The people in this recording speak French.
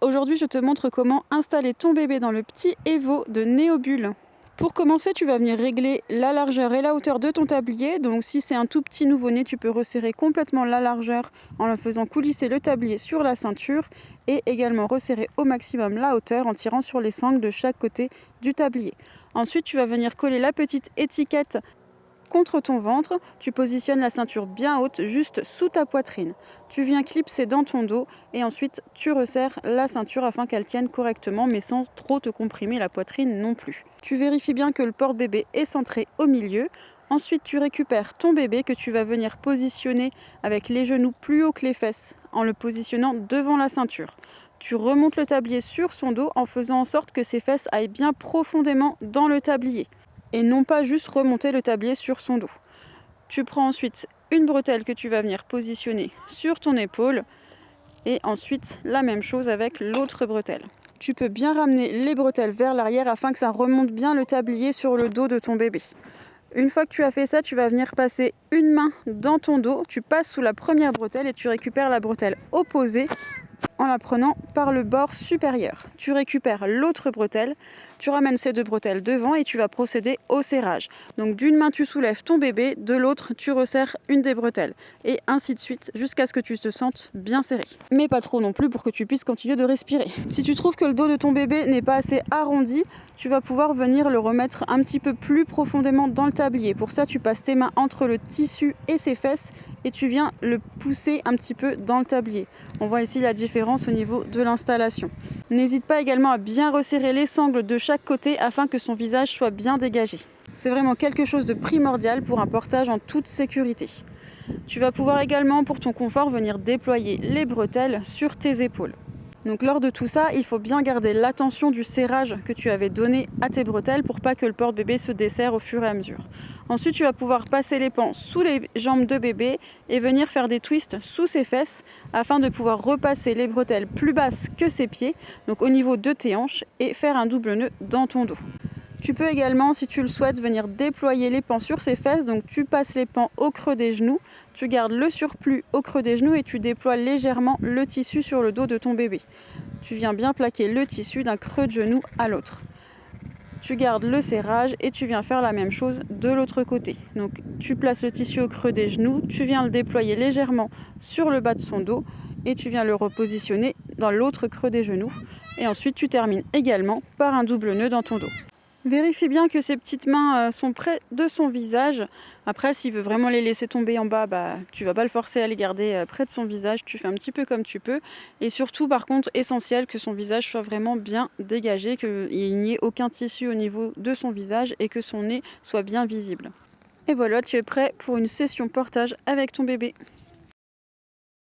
aujourd'hui je te montre comment installer ton bébé dans le petit Evo de Néobulle. Pour commencer, tu vas venir régler la largeur et la hauteur de ton tablier. Donc si c'est un tout petit nouveau-né, tu peux resserrer complètement la largeur en le faisant coulisser le tablier sur la ceinture et également resserrer au maximum la hauteur en tirant sur les sangles de chaque côté du tablier. Ensuite, tu vas venir coller la petite étiquette contre ton ventre, tu positionnes la ceinture bien haute, juste sous ta poitrine. Tu viens clipser dans ton dos et ensuite tu resserres la ceinture afin qu'elle tienne correctement mais sans trop te comprimer la poitrine non plus. Tu vérifies bien que le porte-bébé est centré au milieu. Ensuite, tu récupères ton bébé que tu vas venir positionner avec les genoux plus haut que les fesses en le positionnant devant la ceinture. Tu remontes le tablier sur son dos en faisant en sorte que ses fesses aillent bien profondément dans le tablier et non pas juste remonter le tablier sur son dos. Tu prends ensuite une bretelle que tu vas venir positionner sur ton épaule et ensuite la même chose avec l'autre bretelle. Tu peux bien ramener les bretelles vers l'arrière afin que ça remonte bien le tablier sur le dos de ton bébé. Une fois que tu as fait ça, tu vas venir passer une main dans ton dos, tu passes sous la première bretelle et tu récupères la bretelle opposée en la prenant par le bord supérieur. Tu récupères l'autre bretelle, tu ramènes ces deux bretelles devant et tu vas procéder au serrage. Donc d'une main tu soulèves ton bébé, de l'autre tu resserres une des bretelles et ainsi de suite jusqu'à ce que tu te sentes bien serré. Mais pas trop non plus pour que tu puisses continuer de respirer. Si tu trouves que le dos de ton bébé n'est pas assez arrondi, tu vas pouvoir venir le remettre un petit peu plus profondément dans le tablier. Pour ça, tu passes tes mains entre le tissu et ses fesses et tu viens le pousser un petit peu dans le tablier. On voit ici la différence au niveau de l'installation. N'hésite pas également à bien resserrer les sangles de chaque côté afin que son visage soit bien dégagé. C'est vraiment quelque chose de primordial pour un portage en toute sécurité. Tu vas pouvoir également, pour ton confort, venir déployer les bretelles sur tes épaules. Donc lors de tout ça, il faut bien garder l'attention du serrage que tu avais donné à tes bretelles pour pas que le porte-bébé se desserre au fur et à mesure. Ensuite, tu vas pouvoir passer les pans sous les jambes de bébé et venir faire des twists sous ses fesses afin de pouvoir repasser les bretelles plus basses que ses pieds, donc au niveau de tes hanches, et faire un double nœud dans ton dos. Tu peux également, si tu le souhaites, venir déployer les pans sur ses fesses. Donc tu passes les pans au creux des genoux, tu gardes le surplus au creux des genoux et tu déploies légèrement le tissu sur le dos de ton bébé. Tu viens bien plaquer le tissu d'un creux de genou à l'autre. Tu gardes le serrage et tu viens faire la même chose de l'autre côté. Donc tu places le tissu au creux des genoux, tu viens le déployer légèrement sur le bas de son dos et tu viens le repositionner dans l'autre creux des genoux. Et ensuite tu termines également par un double nœud dans ton dos. Vérifie bien que ses petites mains sont près de son visage. Après, s'il veut vraiment les laisser tomber en bas, tu vas pas le forcer à les garder près de son visage. Tu fais un petit peu comme tu peux. Et surtout, par contre, essentiel que son visage soit vraiment bien dégagé, qu'il n'y ait aucun tissu au niveau de son visage et que son nez soit bien visible. Et voilà, tu es prêt pour une session portage avec ton bébé.